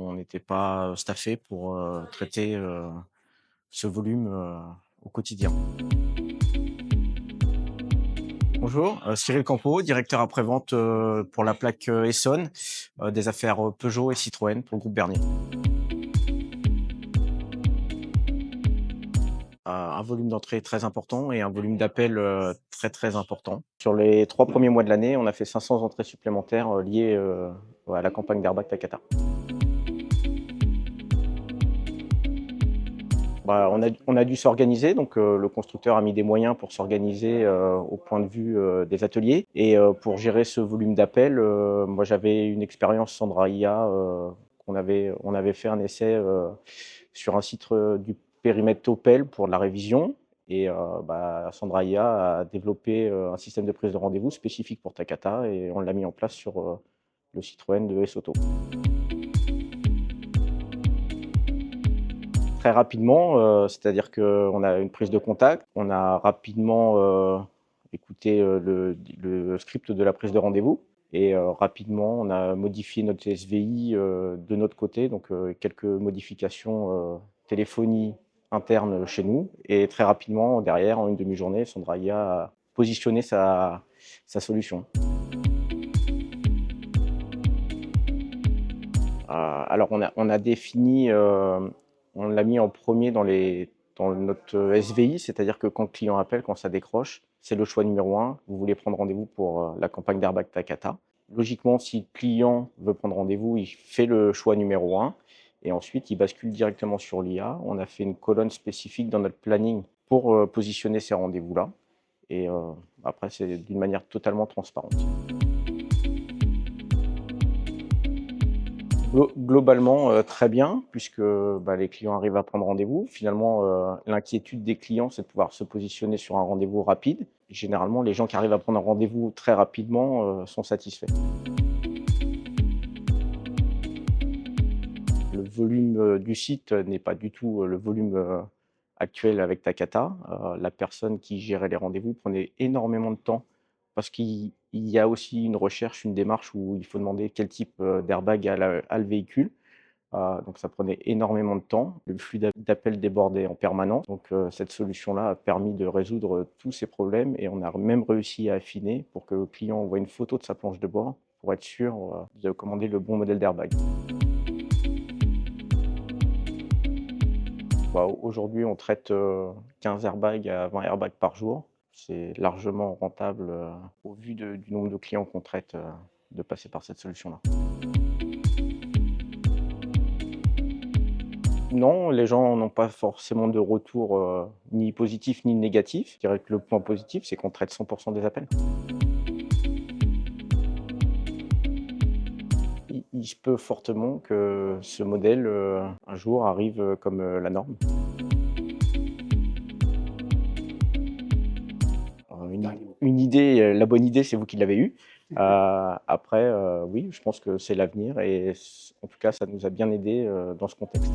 on n'était pas staffé pour traiter ce volume au quotidien. Bonjour, Cyril Campeau, directeur après-vente pour la plaque Essonne, des affaires Peugeot et Citroën pour le groupe Bernier. Un volume d'entrée très important et un volume d'appels très important. Sur les 3 premiers mois de l'année, on a fait 500 entrées supplémentaires liées à la campagne d'Airbag Takata. On a dû s'organiser, donc le constructeur a mis des moyens pour s'organiser au point de vue des ateliers. Et pour gérer ce volume d'appels, moi j'avais une expérience Sandra IA, on avait fait un essai sur un site du périmètre Topel pour de la révision. Et Sandra IA a développé un système de prise de rendez-vous spécifique pour Takata et on l'a mis en place sur le Citroën de S-Auto. Très rapidement, c'est-à-dire qu'on a une prise de contact, on a rapidement écouté le script de la prise de rendez-vous et rapidement on a modifié notre SVI de notre côté, donc quelques modifications téléphonie interne chez nous et très rapidement derrière, en une demi-journée, Sandra IA a positionné sa solution. Alors on a défini, on l'a mis en premier dans notre SVI, c'est-à-dire que quand le client appelle, quand ça décroche, c'est le choix numéro 1. Vous voulez prendre rendez-vous pour la campagne d'Airbag Takata. Logiquement, si le client veut prendre rendez-vous, il fait le choix numéro 1 et ensuite il bascule directement sur l'IA. On a fait une colonne spécifique dans notre planning pour positionner ces rendez-vous-là et après c'est d'une manière totalement transparente. Globalement, très bien puisque, les clients arrivent à prendre rendez-vous. Finalement, l'inquiétude des clients, c'est de pouvoir se positionner sur un rendez-vous rapide. Généralement, les gens qui arrivent à prendre un rendez-vous très rapidement, sont satisfaits. Le volume, du site n'est pas du tout, le volume, actuel avec Takata. La personne qui gérait les rendez-vous prenait énormément de temps parce qu'il y a aussi une recherche, une démarche où il faut demander quel type, d'airbag a le véhicule. Donc ça prenait énormément de temps. Le flux d'appels débordait en permanence. Donc cette solution-là a permis de résoudre tous ces problèmes et on a même réussi à affiner pour que le client envoie une photo de sa planche de bord pour être sûr de commander le bon modèle d'airbag. Aujourd'hui, on traite 15 airbags à 20 airbags par jour. C'est largement rentable au vu du nombre de clients qu'on traite de passer par cette solution-là. Non, les gens n'ont pas forcément de retour, ni positif ni négatif. Je dirais que le point positif, c'est qu'on traite 100 des appels. Il se peut fortement que ce modèle, un jour arrive, comme, la norme. Une idée, la bonne idée, c'est vous qui l'avez eue. Après, oui, je pense que c'est l'avenir et en tout cas, ça nous a bien aidés, dans ce contexte.